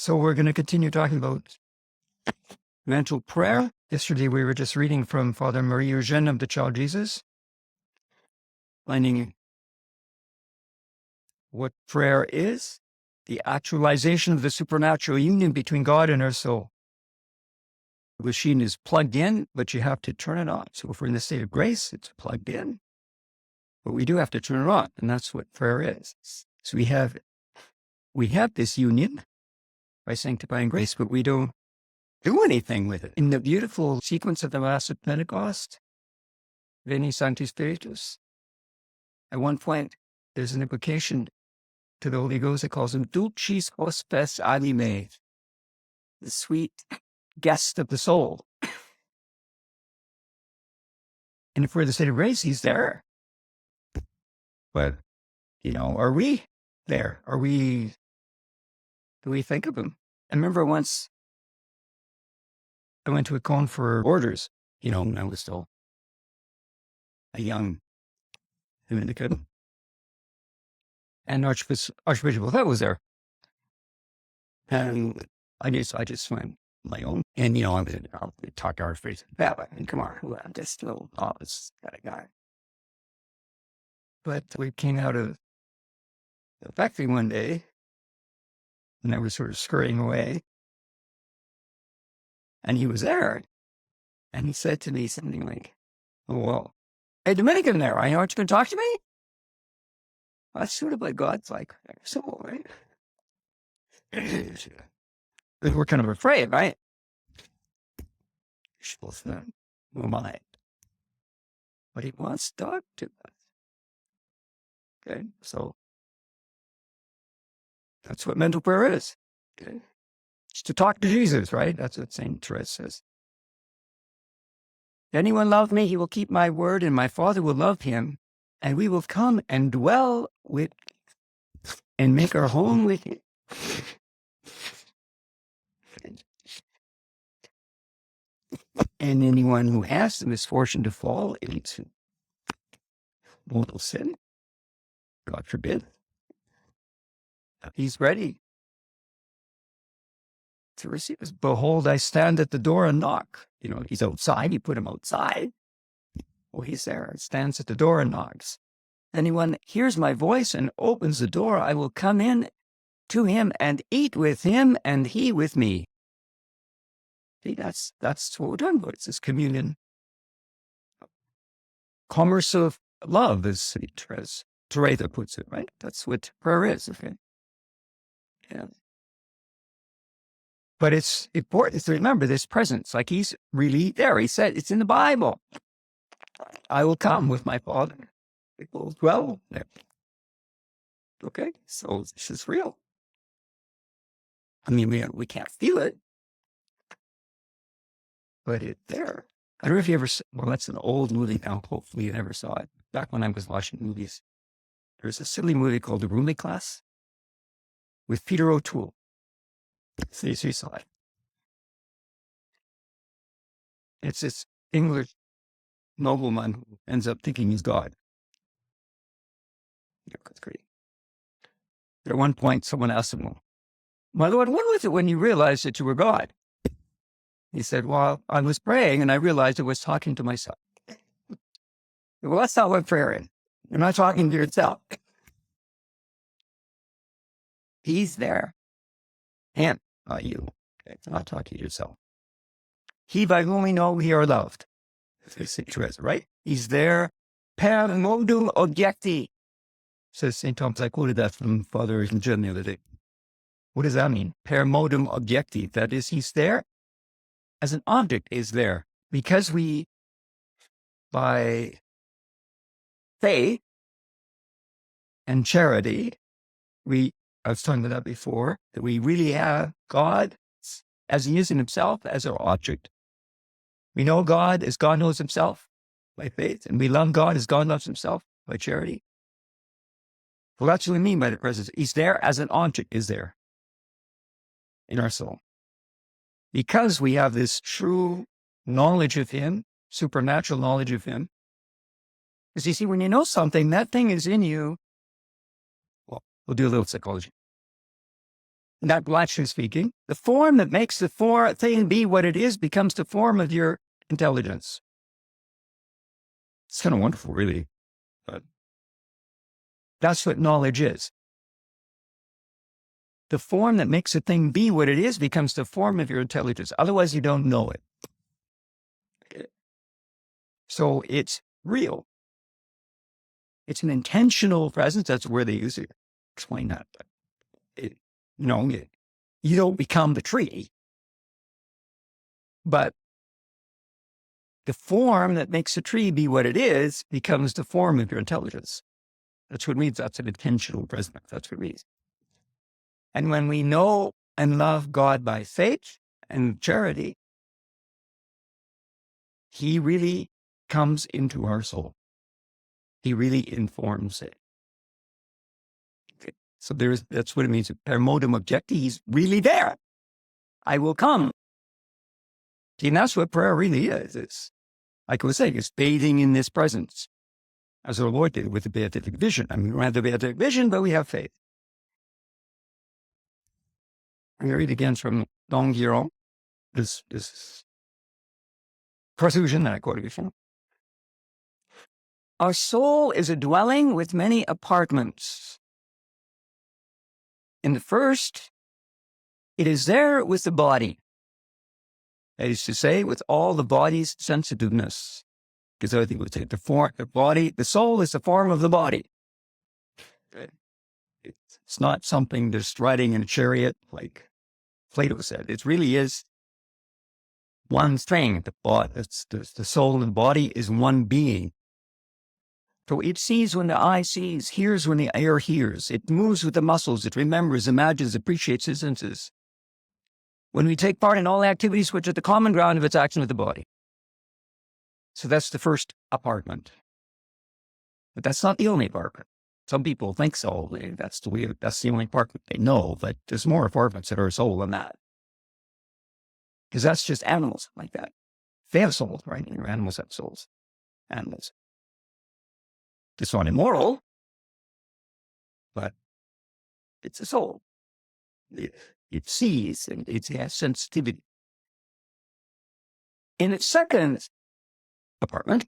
So we're going to continue talking about mental prayer. Yesterday we were just reading from Father Marie Eugène of the Child Jesus, finding what prayer is, the actualization of the supernatural union between God and our soul. The machine is plugged in, but you have to turn it on. So if we're in the state of grace, it's plugged in, but we do have to turn it on, and that's what prayer is. So we have this union by sanctifying grace, but we don't do anything with it. In the beautiful sequence of the Mass of Pentecost, Veni Sancti Spiritus, at one point, there's an invocation to the Holy Ghost that calls him Dulcis Hospes Animae, the sweet guest of the soul. And if we're in the state of grace, he's there. But, are we there? Do we think of him? I remember once I went to a con for orders, when I was still a young Dominican. And Archbishop Lefebvre was there. And I just went my own. And, I'll talk to Archbishop Lefebvre. I mean, come on, I'm just still this kind of guy. But we came out of the factory one day, and I was sort of scurrying away. And he was there. And he said to me something like, "Oh, well, hey, Dominican there, aren't you going to talk to me?" That's sort of like God's like, so, right? We're kind of afraid, right? Who am I? But he wants to talk to us. Okay, so that's what mental prayer is. Okay, it's to talk to Jesus, right? That's what St. Therese says. If anyone loves me, he will keep my word, and my Father will love him, and we will come and dwell with and make our home with him. And anyone who has the misfortune to fall into mortal sin, God forbid, he's ready to receive us. Behold, I stand at the door and knock. He's outside. You put him outside. Well, he's there. He stands at the door and knocks. Anyone hears my voice and opens the door, I will come in to him and eat with him and he with me. See, that's what we're talking about. It's this communion. Commerce of love, as Teresa puts it, right? That's what prayer is, okay? Yeah. But it's important to remember this presence. Like he's really there. He said, it's in the Bible. I will come with my Father. It will dwell there. Okay, so this is real. I mean, we can't feel it, but it's there. I don't know if you ever, that's an old movie now. Hopefully you never saw it. Back when I was watching movies, there's a silly movie called The Roomie Class with Peter O'Toole. So you saw it. It's this English nobleman who ends up thinking he's God. That's great. At one point, someone asked him, "My Lord, when was it when you realized that you were God?" He said, "Well, I was praying and I realized I was talking to myself." Well, that's not what prayer is. You're not talking to yourself. He's there. Him, not you. Okay? Not talking to yourself. He by whom we know we are loved. Right? He's there. Per modum objecti, says St. Thomas. I quoted that from Father Eugène the other day. What does that mean? Per modum objecti. That is, he's there as an object is there. Because we, by faith and charity, I was talking about that before, that we really have God as he is in himself as our object. We know God as God knows himself by faith, and we love God as God loves himself by charity. Well, that's what we mean by the presence. He's there as an object is there in our soul. Because we have this true knowledge of him, supernatural knowledge of him. Because you see, when you know something, that thing is in you. Well, we'll do a little psychology. not actually speaking, the form that makes the thing be what it is becomes the form of your intelligence. It's kind of wonderful, really. But that's what knowledge is. The form that makes a thing be what it is becomes the form of your intelligence. Otherwise, you don't know it. Okay. So it's real. It's an intentional presence. That's where they use it. Explain that. But you don't become the tree. But the form that makes a tree be what it is becomes the form of your intelligence. That's what it means. That's an intentional presence. That's what it means. And when we know and love God by faith and charity, he really comes into our soul. He really informs it. Okay. So that's what it means. Per modum objecti, he's really there. I will come. See, and that's what prayer really is. It's, like I was saying, it's bathing in this presence, as our Lord did with the beatific vision. I mean, we don't have the beatific vision, but we have faith. I'm going to read again from Don Guiron, this profusion that I quoted before. Our soul is a dwelling with many apartments. In the first, it is there with the body. That is to say, with all the body's sensitiveness. Because I think we take the soul is the form of the body. It's not something just riding in a chariot like Plato said. It really is one thing. The soul and the body is one being. So it sees when the eye sees, hears when the ear hears. It moves with the muscles. It remembers, imagines, appreciates its senses. When we take part in all activities which are the common ground of its action with the body. So that's the first apartment. But that's not the only apartment. Some people think so. That's the only apartment they know, but there's more apartments that are a soul than that. Because that's just animals like that. They have souls, right? Animals have souls. Animals. It's not immoral, but it's a soul. It sees and it has sensitivity. In its second apartment,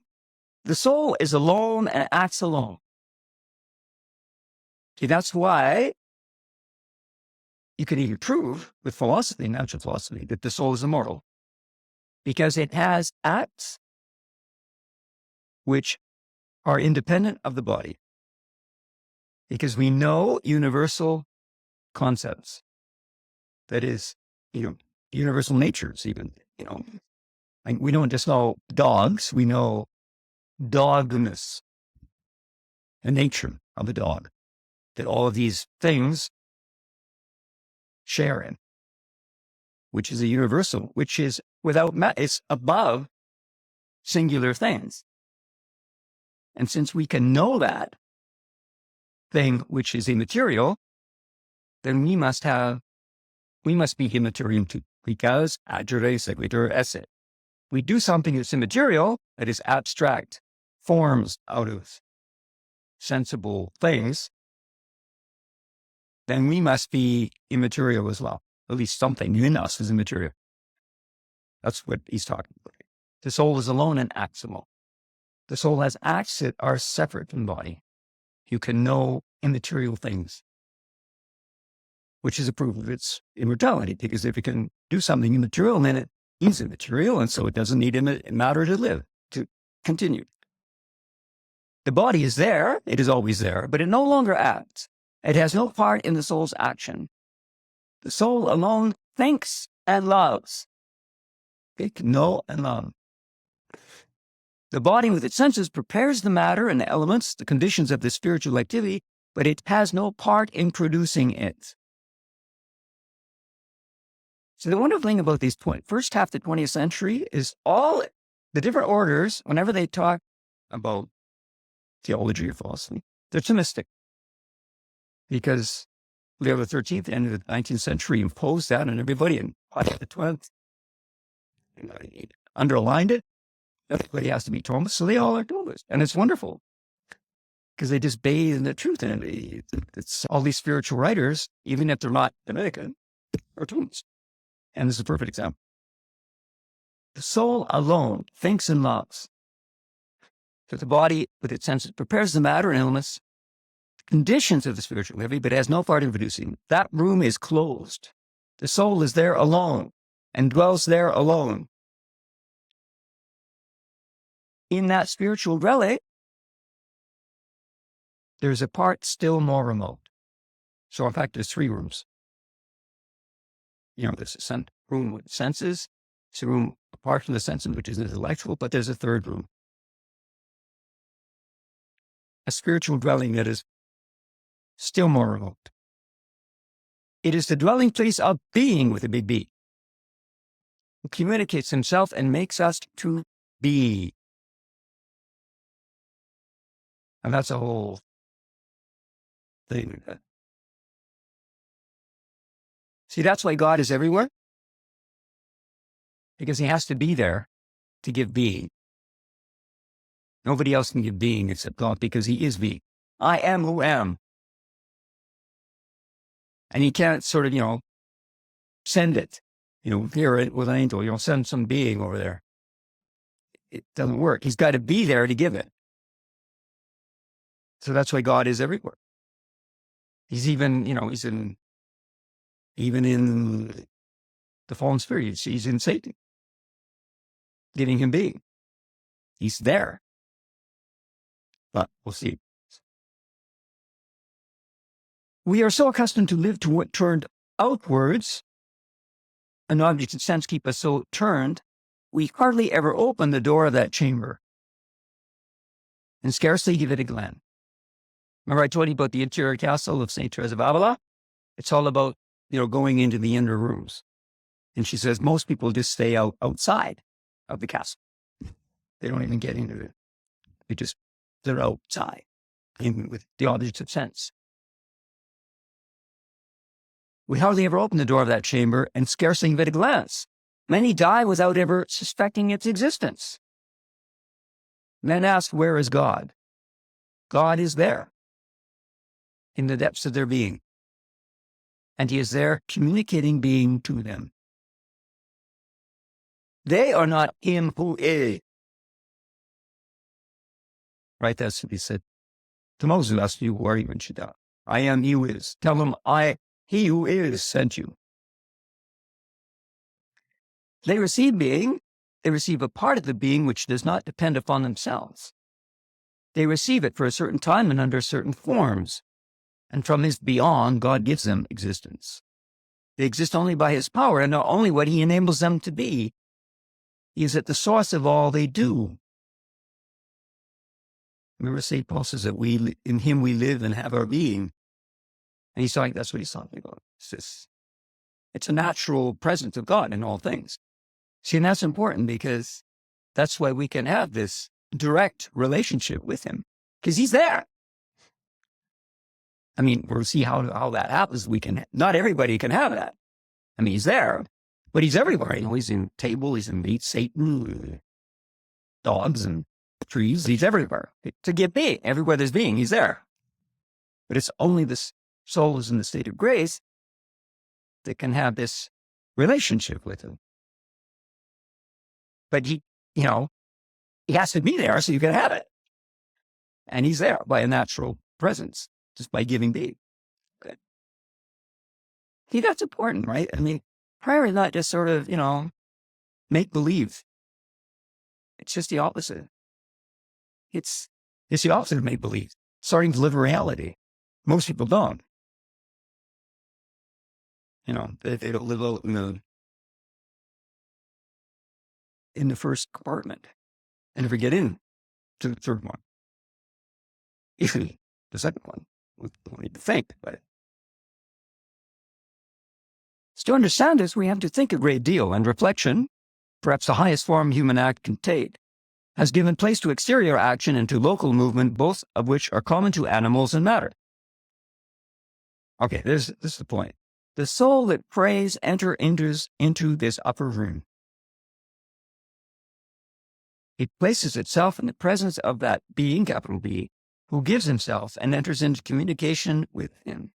the soul is alone and acts alone. See, that's why you can even prove with philosophy, natural philosophy, that the soul is immortal. Because it has acts which are independent of the body. Because we know universal concepts. That is, universal natures even, Like we don't just know dogs, we know dogness, the nature of a dog, that all of these things share in, which is a universal, which is it's above singular things. And since we can know that thing which is immaterial, then we must be immaterial too, because agere sequitur esse. We do something that's immaterial, that is abstract, forms out of sensible things, then we must be immaterial as well. At least something in us is immaterial. That's what he's talking about. The soul is alone and acts alone. The soul has acts that are separate from the body. You can know immaterial things, which is a proof of its immortality, because if it can do something immaterial, then it is immaterial, and so it doesn't need matter to live, to continue. The body is there, it is always there, but it no longer acts. It has no part in the soul's action. The soul alone thinks and loves. It can know and love. The body with its senses prepares the matter and the elements, the conditions of the spiritual activity, but it has no part in producing it. So the wonderful thing about these first half of the 20th century is all the different orders, whenever they talk about theology or philosophy, they're Thomistic. Because Leo XIII, at the end of the 19th century, imposed that on everybody, and the 12th underlined it. Everybody has to be Thomist, so they all are Thomist. And it's wonderful, because they just bathe in the truth. And it's all these spiritual writers, even if they're not Dominican, are twins. And this is a perfect example. The soul alone thinks and loves. So the body, with its senses, prepares the matter and illness, conditions of the spiritual living, but has no part in producing. That room is closed. The soul is there alone and dwells there alone. In that spiritual relic, there's a part still more remote. So in fact, there's 3 rooms. There's a room with senses, there's a room apart from the senses, which is intellectual, but there's a 3rd room. A spiritual dwelling that is still more remote. It is the dwelling place of being with a big B, who communicates himself and makes us to be. And that's a whole thing. See, that's why God is everywhere. Because he has to be there to give being. Nobody else can give being except God, because he is being. I am who am. And he can't sort of, send it, hear it with an angel, send some being over there. It doesn't work. He's got to be there to give it. So that's why God is everywhere. He's even, even in the fallen spirit, he's in Satan, giving him being. He's there. But we'll see. We are so accustomed to live to what turned outwards, and objects and sense keep us so turned, we hardly ever open the door of that chamber and scarcely give it a glance. Remember I told you about the interior castle of St. Teresa of Avila? It's all about, going into the inner rooms. And she says most people just stay outside of the castle. They don't even get into it. They're outside, even with the objects of sense. We hardly ever open the door of that chamber and scarcely give it a glance. Many die without ever suspecting its existence. Men ask, where is God? God is there, in the depths of their being. And he is there communicating being to them. They are not him who is. Right, that's what he said to Moses, asked you where he went you down. I am he who is. Tell him he who is sent you. They receive being. They receive a part of the being which does not depend upon themselves. They receive it for a certain time and under certain forms. And from his beyond, God gives them existence. They exist only by his power and not only what he enables them to be. He is at the source of all they do. Remember, St. Paul says that in him we live and have our being. And that's what he's talking about. It's a natural presence of God in all things. See, and that's important because that's why we can have this direct relationship with him, because he's there. I mean, we'll see how that happens. Not everybody can have that. I mean, he's there, but he's everywhere. He's in table, he's in meat, Satan, dogs and trees. He's everywhere. To give being, everywhere there's being, he's there. But it's only this soul is in the state of grace that can have this relationship with him. But he has to be there so you can have it. And he's there by a natural presence, just by giving being. Good. See, that's important, right? I mean, prayer is not just sort of, make believe. It's just the opposite. It's the opposite of make believe. Starting to live a reality. Most people don't. They don't live out in the first compartment and never get in to the third one. Even the second one, we don't need to think about it. So to understand this, we have to think a great deal, and reflection, perhaps the highest form human act can take, has given place to exterior action and to local movement, both of which are common to animals and matter. Okay, this is the point. The soul that prays enters into this upper room. It places itself in the presence of that being, capital B, who gives himself and enters into communication with him.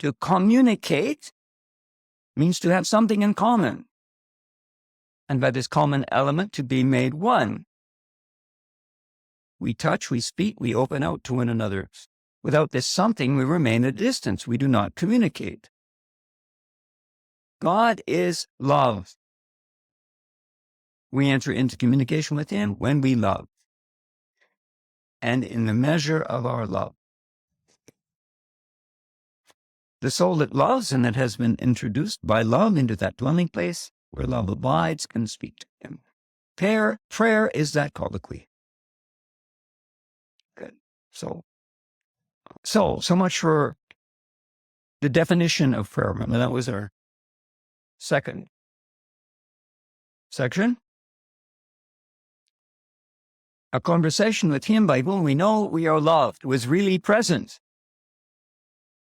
To communicate means to have something in common. And by this common element, to be made one. We touch, we speak, we open out to one another. Without this something, we remain at a distance. We do not communicate. God is love. We enter into communication with Him when we love. And in the measure of our love. The soul that loves and that has been introduced by love into that dwelling place where love abides can speak to Him. Prayer is that colloquy. Good. So much for the definition of prayer. Remember, that was our second section. A conversation with Him by whom we know we are loved was really present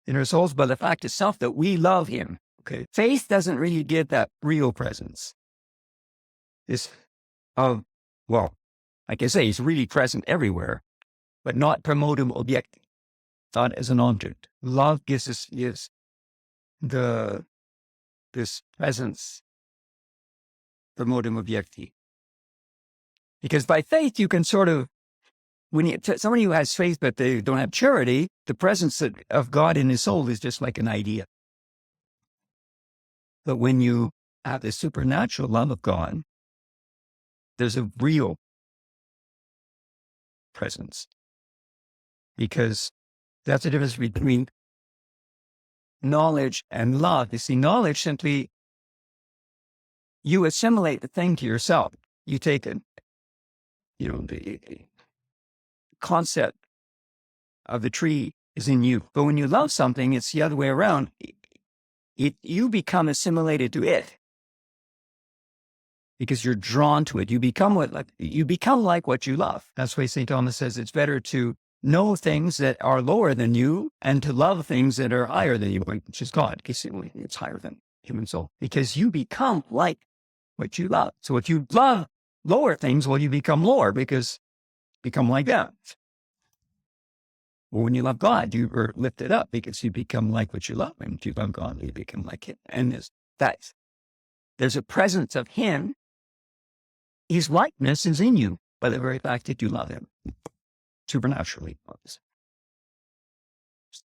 in our souls by the fact itself that we love Him. Okay. Faith doesn't really give that real presence. Like I say, He's really present everywhere, but not per modum objecti, not as an object. Love gives us this presence per modum objecti. Because by faith, you can sort of, somebody who has faith but they don't have charity, the presence of God in his soul is just like an idea. But when you have the supernatural love of God, there's a real presence. Because that's the difference between knowledge and love. You see, knowledge simply, you assimilate the thing to yourself. You take it. The concept of the tree is in you. But when you love something, it's the other way around. You become assimilated to it because you're drawn to it. You become like what you love. That's why St. Thomas says it's better to know things that are lower than you and to love things that are higher than you, which is God. It's higher than human soul because you become like what you love. So if you love lower things, well, you become lower because you become like that. Well, when you love God, you are lifted up because you become like what you love. And if you love God, you become like Him. And there's a presence of Him. His likeness is in you by the very fact that you love Him. Supernaturally.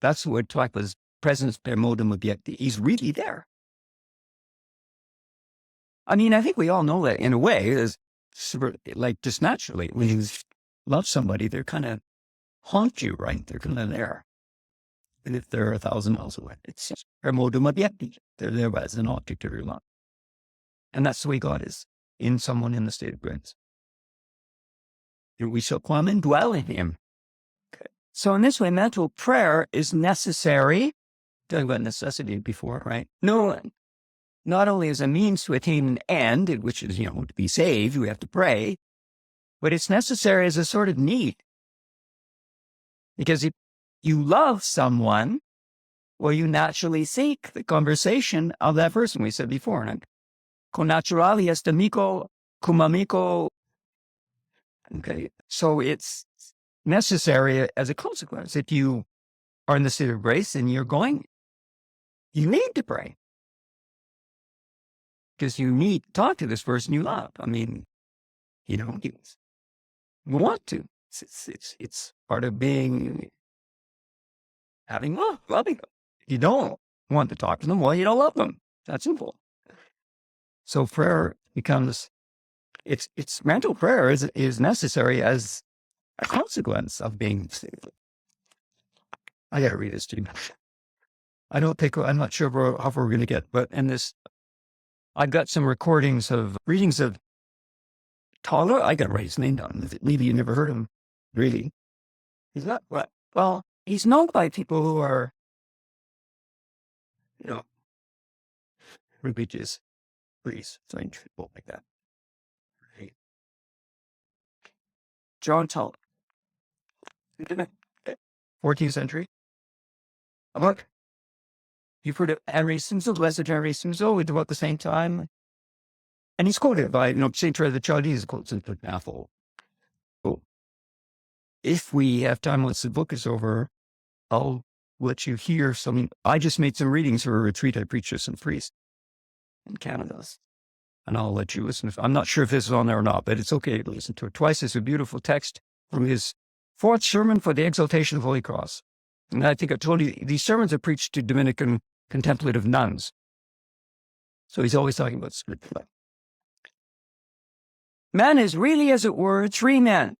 That's what talk was presence per modum objecti. He's really there. I mean, I think we all know that in a way, like just naturally, when you love somebody, they're kind of haunt you, right? They're kind of there. And if they're 1,000 miles away, it's per modum objecti. They're there as an object of your love. And that's the way God is in someone in the state of grace. And we shall come and dwell in Him. Okay. So in this way, mental prayer is necessary. Talking about necessity before, right? No, not only as a means to attain an end, which is, to be saved, we have to pray, but it's necessary as a sort of need. Because if you love someone, well, you naturally seek the conversation of that person. We said before, con naturali est amico cum amico. Okay, so it's necessary as a consequence. If you are in the state of grace and you need to pray. Because you need to talk to this person you love. I mean, you want to. It's part of having loving them. If you don't want to talk to them, well, you don't love them. That's simple. So prayer becomes, it's mental prayer is necessary as a consequence of being saved. I got to read this to you. I'm not sure how far we're going to get, but in this, I've got some readings of Taller. I got to write his name down. Maybe you never heard him, really. He's not, well, he's known by people who are, religious priests, people like that. Right. John Taller. 14th century. Look, you've heard of Henry Simsel, Blessed Henry Simsel, we do at the same time. And he's quoted by, St. Teresa of Chaldees quotes it, for example. So if we have time once the book is over, I'll let you hear some. I just made some readings for a retreat I preached to some priests in Canada. And I'll let you listen. I'm not sure if this is on there or not, but it's okay to listen to it twice. It's a beautiful text from his fourth sermon for the exaltation of Holy Cross. And I think I told you, these sermons are preached to Dominican contemplative nuns. So he's always talking about spiritual life. Man is really, as it were, three men.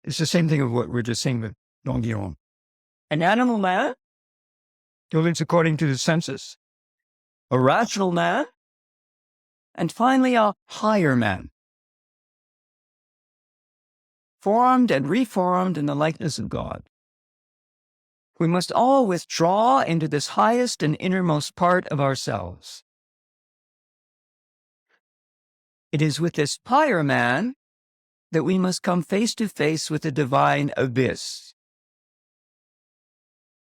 It's the same thing of what we're just saying with Don Guillaume. An animal man who lives according to the senses, a rational man, and finally a higher man, formed and reformed in the likeness of God. We must all withdraw into this highest and innermost part of ourselves. It is with this higher man that we must come face to face with the divine abyss,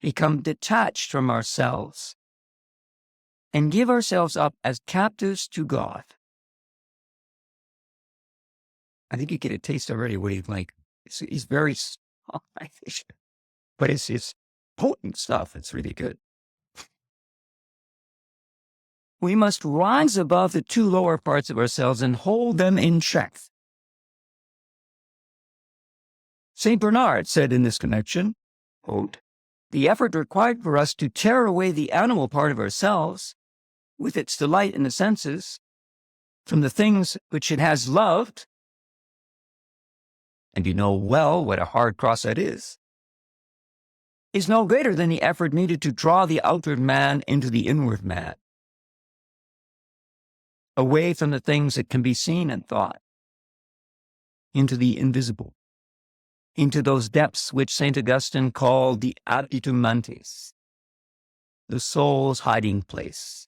become detached from ourselves, and give ourselves up as captives to God. I think you get a taste already what he's like. He's very strong, but it's potent stuff. It's really good. We must rise above the two lower parts of ourselves and hold them in check. St. Bernard said in this connection, quote, "The effort required for us to tear away the animal part of ourselves, with its delight in the senses, from the things which it has loved," and you know well what a hard cross that is no greater than the effort needed to draw the outward man into the inward man, away from the things that can be seen and thought, into the invisible, into those depths which St. Augustine called the abitum mantis, the soul's hiding place.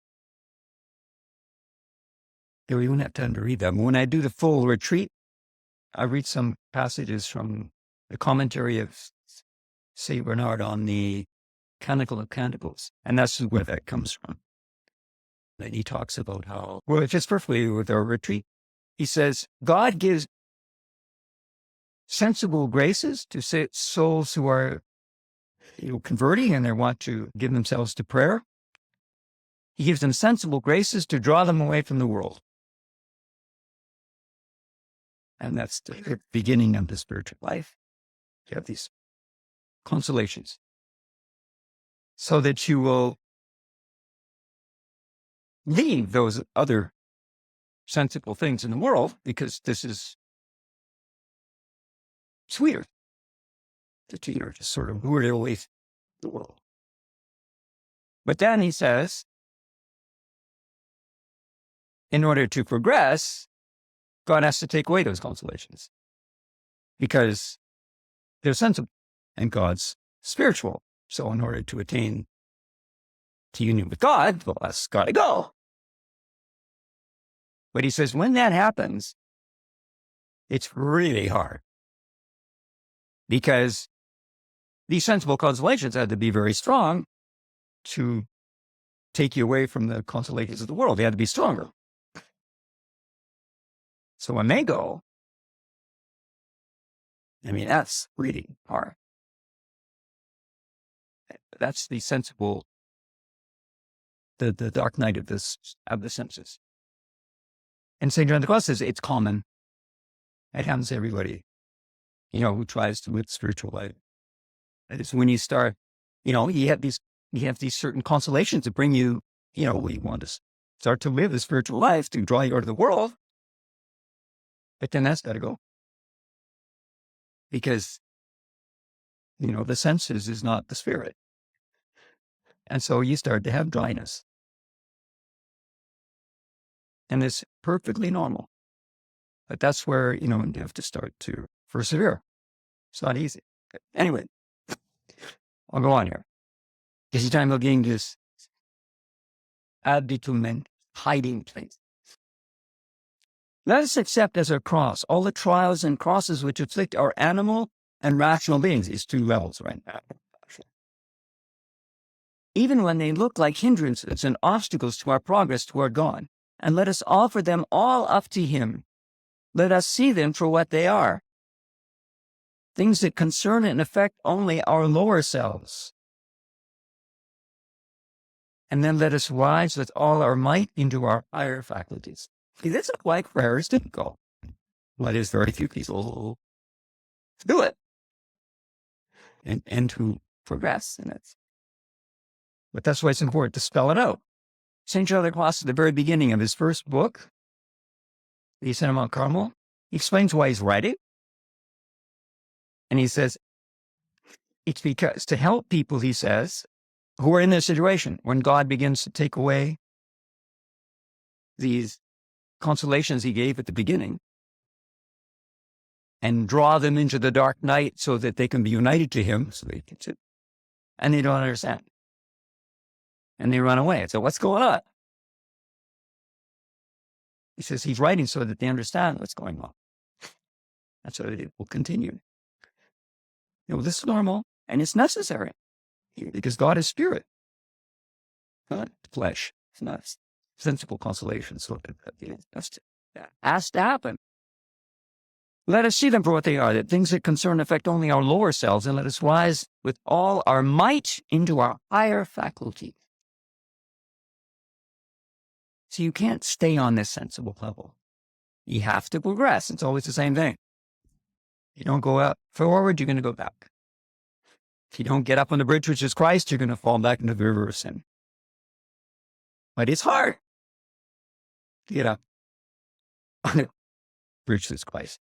We won't have time to read them. When I do the full retreat, I read some passages from the commentary of St. Bernard on the Canticle of Canticles, and that's where that comes from. And he talks about how, well, it fits perfectly with our retreat. He says, God gives sensible graces to souls who are converting and they want to give themselves to prayer. He gives them sensible graces to draw them away from the world. And that's the beginning of the spiritual life. You have these consolations so that you will leave those other sensible things in the world, because this is sweeter that you're just sort of lured away from the world. But then he says, in order to progress, God has to take away those consolations because they're sensible and God's spiritual. So in order to attain to union with God, well, that's got to go. But he says, when that happens, it's really hard because these sensible consolations had to be very strong to take you away from the consolations of the world. They had to be stronger. So when they go, I mean, that's really hard. That's the sensible, the dark night of the senses. And St. John of the Cross says it's common. It happens to everybody, who tries to live spiritual life. It's when you start, you have these certain consolations that bring you, we want to start to live the spiritual life to draw you out of the world. But then that's got to go. Because, the senses is not the spirit. And so you start to have dryness. And it's perfectly normal. But that's where, you have to start to persevere. It's not easy. Anyway, I'll go on here. This is time of getting this abitum hiding place. Let us accept as our cross all the trials and crosses which afflict our animal and rational beings. These two levels right now. Even when they look like hindrances and obstacles to our progress toward God. And let us offer them all up to Him. Let us see them for what they are. things that concern and affect only our lower selves. And then let us rise with all our might into our higher faculties. See, this is why prayer is difficult. Well, there's very few people who do it and who progress in it. But that's why it's important to spell it out. St. John of the Cross, at the very beginning of his first book, the Ascent of Mount Carmel, he explains why he's writing. And he says, it's because to help people, he says, who are in this situation, when God begins to take away these consolations he gave at the beginning and draw them into the dark night so that they can be united to him, so they can sit, and they don't understand. And they run away. So what's going on? He says he's writing so that they understand what's going on. That's what it will continue. This is normal, and it's necessary, because God is spirit, not flesh. It's not sensible consolation. So that has to happen. Let us see them for what they are, that things that concern and affect only our lower selves, and let us rise with all our might into our higher faculty. So you can't stay on this sensible level. You have to progress. It's always the same thing. You don't go up forward, you're going to go back. If you don't get up on the bridge, which is Christ, you're going to fall back into the river of sin. But it's hard to get up on the bridge, which is Christ,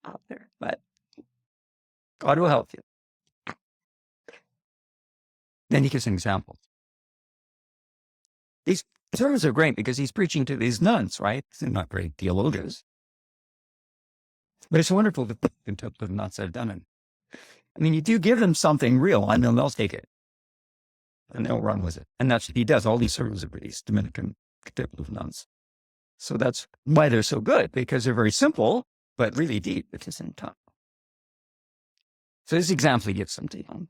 out there. But God will help you. Then he gives an example. These sermons are great because he's preaching to these nuns, right? They're not great theologians. But it's wonderful that the contemplative nuns have done it. I mean, you do give them something real, and they'll take it. And they'll run with it. And that's what he does. All these sermons are these Dominican contemplative nuns. So that's why they're so good, because they're very simple, but really deep at the same time. So this example he gives them to you.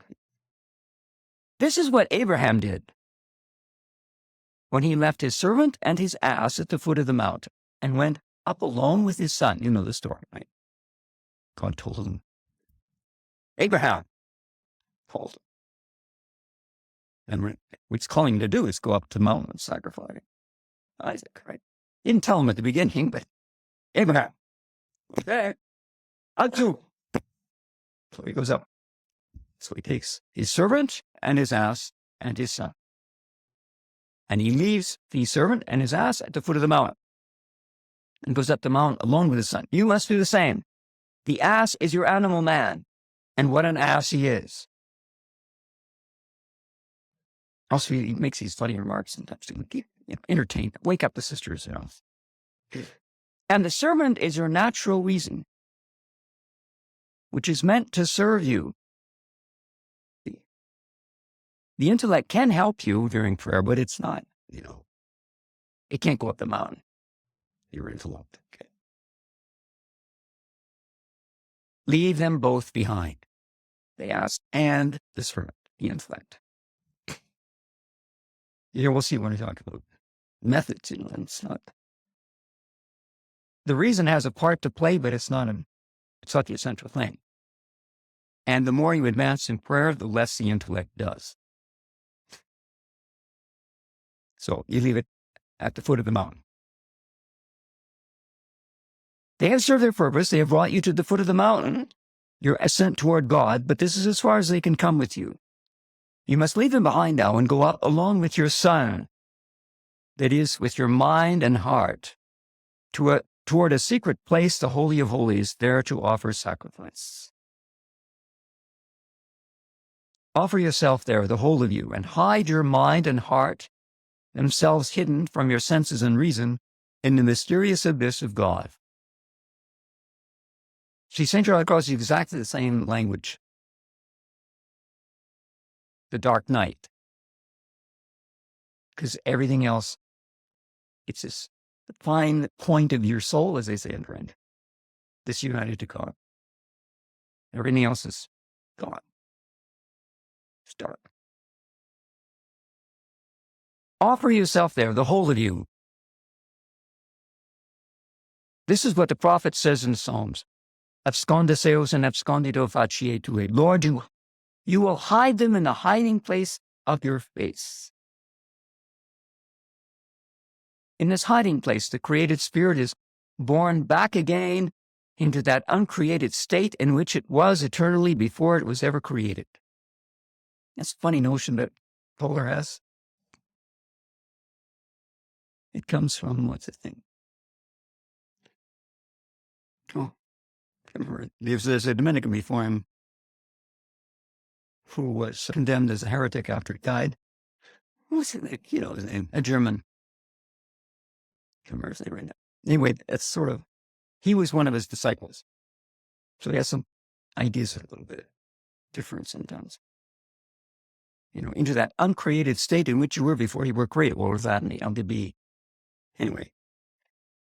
This is what Abraham did when he left his servant and his ass at the foot of the mountain and went up alone with his son. You know the story, right? God told him, Abraham called him. And what he's calling him to do is go up to the mountain and sacrifice Isaac, right? He didn't tell him at the beginning, but Abraham, okay, I'll do. So he goes up. So he takes his servant and his ass and his son. And he leaves the servant and his ass at the foot of the mountain and goes up the mountain alone with his son. You must do the same. The ass is your animal man, and what an ass he is. Also, he makes these funny remarks sometimes to keep entertain, wake up the sisters, And the servant is your natural reason, which is meant to serve you. The intellect can help you during prayer, but it's not, it can't go up the mountain. Your intellect. Okay. Leave them both behind, they asked, and the servant, the intellect. We'll see when we talk about methods, and it's not. The reason has a part to play, but it's not the essential thing. And the more you advance in prayer, the less the intellect does. So you leave it at the foot of the mountain. They have served their purpose. They have brought you to the foot of the mountain, your ascent toward God, but this is as far as they can come with you. You must leave them behind now and go up along with your son, that is, with your mind and heart, toward a secret place, the Holy of Holies, there to offer sacrifice. Offer yourself there, the whole of you, and hide your mind and heart, themselves hidden from your senses and reason, in the mysterious abyss of God. See, St. John of the Cross is exactly the same language. The dark night. Because everything else, it's this fine point of your soul, as they say in French, disunited to God. Everything else is gone. It's dark. Offer yourself there, the whole of you. This is what the prophet says in the Psalms. abscondiseos and abscondido facie tue. Lord, you will hide them in the hiding place of your face. In this hiding place, the created spirit is born back again into that uncreated state in which it was eternally before it was ever created. That's a funny notion that Polar has. It comes from, what's the thing? Oh, I remember. There's a Dominican before him who was condemned as a heretic after he died. What was it? You know his name, a German. I can't remember his name right now. Anyway, that's sort of, he was one of his disciples. So he has some ideas a little bit different sometimes. You know, into that uncreated state in which you were before you were created. What was that? To be, anyway,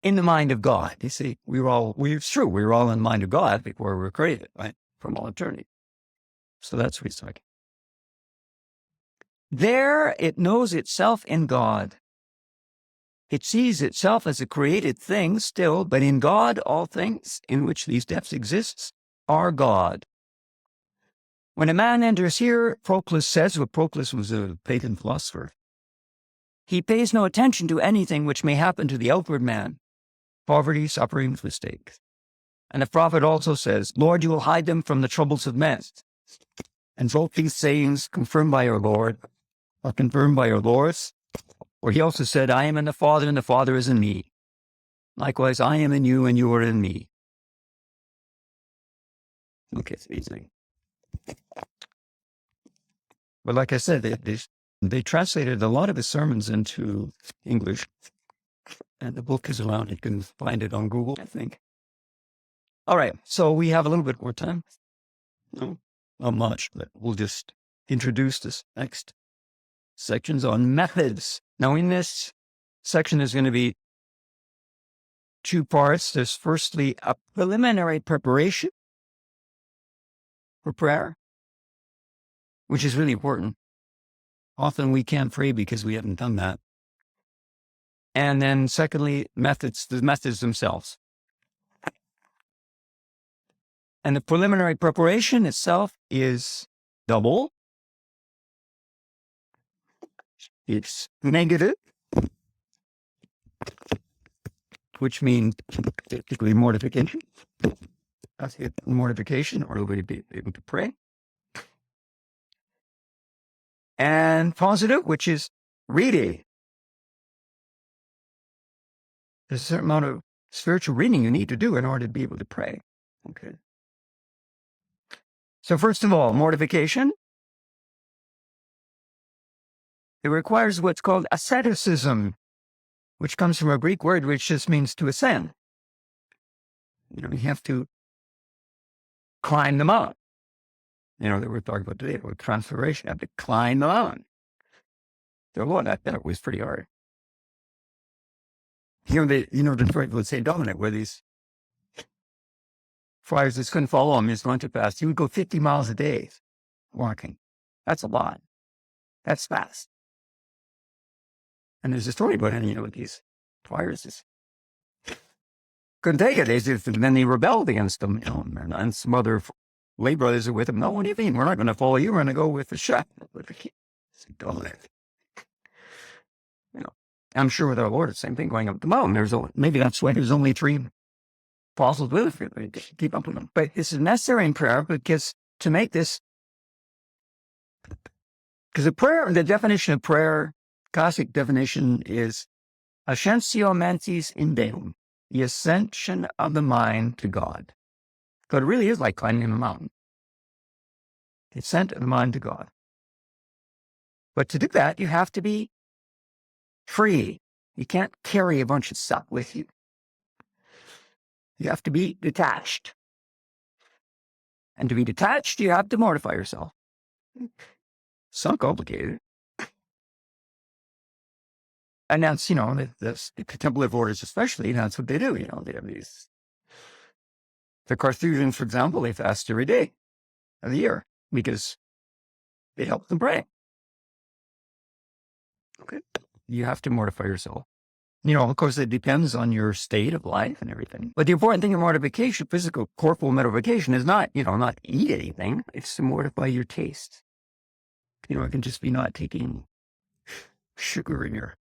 in the mind of God. You see, it's true, we were all in the mind of God before we were created, right? From all eternity. So that's what he's talking. There it knows itself in God. It sees itself as a created thing still, but in God all things in which these depths exist are God. When a man enters here, Proclus says, Proclus was a pagan philosopher, he pays no attention to anything which may happen to the outward man, poverty, suffering, mistakes. And the prophet also says, Lord, you will hide them from the troubles of men. And both these sayings confirmed by our Lord are confirmed by our Lord's, where he also said, I am in the Father, and the Father is in me. Likewise, I am in you, and you are in me. Okay, it's easy. But like I said, they translated a lot of his sermons into English, and the book is around. You can find it on Google, I think. All right, so we have a little bit more time. No, not much, but we'll just introduce this next sections on methods. Now, in this section, there's going to be two parts. There's firstly a preliminary preparation for prayer, which is really important. Often we can't pray because we haven't done that. And then secondly, the methods themselves. And the preliminary preparation itself is double. It's negative, which means typically mortification. That's it, mortification, or we'll be able to pray. And positive, which is reading. There's a certain amount of spiritual reading you need to do in order to be able to pray. Okay. So first of all, mortification. It requires what's called asceticism, which comes from a Greek word which just means to ascend. You have to climb the mountain. That we're talking about today, with transfiguration, you have to climb the mountain. So, Lord, I bet it was pretty hard. The story with St. Dominic, where these friars just couldn't follow him, just went too fast. He would go 50 miles a day walking. That's a lot. That's fast. And there's a story about him, these friars just couldn't take it. Then they rebelled against them, and some other lay brothers are with him. No, what do you mean? We're not going to follow you. We're going to go with the shepherd. St. Dominic. I'm sure with our Lord, it's the same thing going up the mountain. Maybe that's why there's only 3 apostles with him. Keep up with them. But this is necessary in prayer because to make this, because the definition of prayer, classic definition is ascensio mentis in Deum, the ascension of the mind to God. So it really is like climbing a mountain. The ascent of the mind to God. But to do that, you have to be free. You can't carry a bunch of stuff with you. You have to be detached. And to be detached, you have to mortify yourself. It's not complicated. And that's, the contemplative orders especially, that's what they do. They have these. The Carthusians, for example, they fast every day of the year because it helps them pray. Okay. You have to mortify yourself. Of course, it depends on your state of life and everything. But the important thing in mortification, physical, corporal mortification, is not, not eat anything. It's to mortify your taste. It can just be not taking sugar in your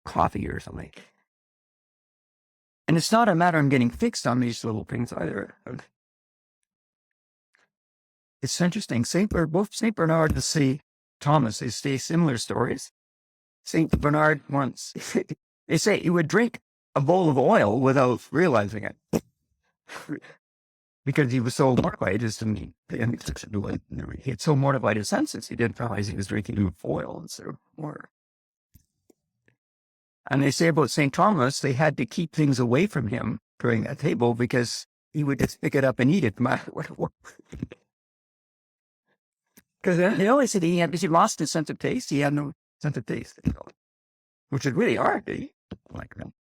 coffee or something. And it's not a matter of getting fixed on these little things either. It's interesting. Both St. Bernard and St. Thomas, they say similar stories. St. Bernard once, they say he would drink a bowl of oil without realizing it. Because he was so mortified as to me. He had so mortified his senses, he didn't realize he was drinking oil instead of water. And they say about St. Thomas, they had to keep things away from him during that table because he would just pick it up and eat it no matter what it was. Because they always said because he lost his sense of taste, he had no sense of taste. Which is really hard to eat like that.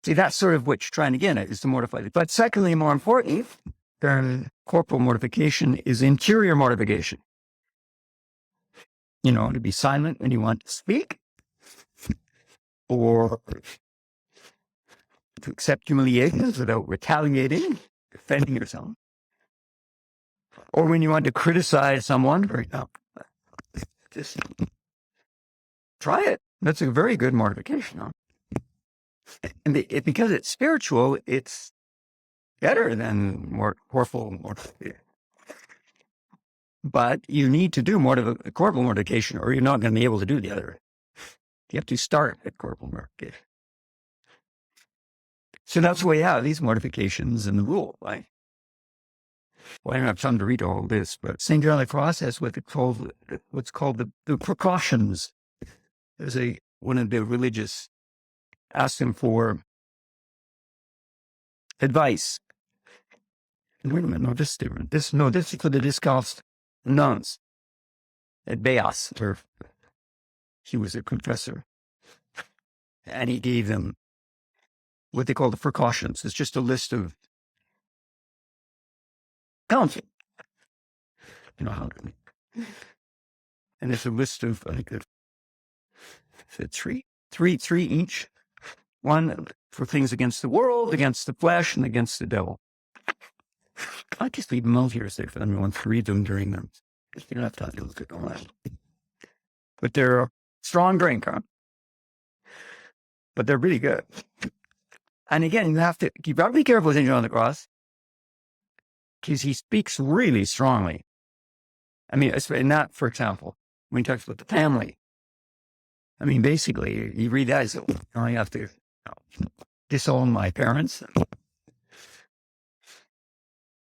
See, that's sort of what you're trying to get at, is to mortify it. But secondly, more important than corporal mortification is interior mortification. To be silent when you want to speak, or to accept humiliations without retaliating, defending yourself. Or when you want to criticize someone, for example, just try it. That's a very good mortification. And because it's spiritual, it's better than more corporal mortification. But you need to do corporal mortification, or you're not going to be able to do the other. You have to start at corporal mortification. So that's why we have these mortifications in the rule. Well, I don't have time to read all this, but St. John of the Cross has what's called the precautions. There's one of the religious asked him for advice. Wait a minute, no, this is different. This is for the discalced nuns at Beas, where he was a confessor. And he gave them what they call the precautions. It's just a list of counsel. How to. And it's a list of, I think, three each. One for things against the world, against the flesh, and against the devil. I just leave them out here so for anyone to read them during them. You don't have time to look at all that. But they're a strong drink, huh? But they're really good. And again, you have to be careful with St. John of the Cross, because he speaks really strongly. I mean, in that, for example, when he talks about the family, I mean, basically, you read that, so I have to disown my parents.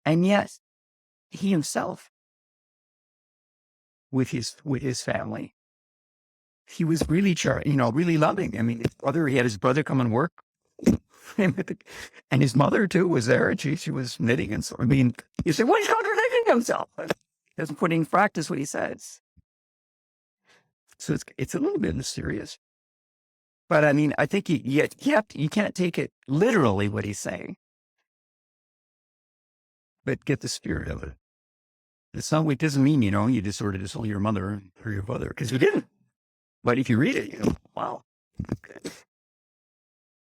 And yet, he himself, with his family, he was really really loving. I mean, he had his brother come and work. And his mother, too, was there, and she was knitting. And so, I mean, you say, well, he's contradicting himself. He doesn't put in practice what he says. So it's a little bit mysterious. But, I mean, I think you can't take it literally what he's saying. But get the spirit of it. It doesn't mean, you just sort of disown your mother or your father, because you didn't. But if you read it, wow.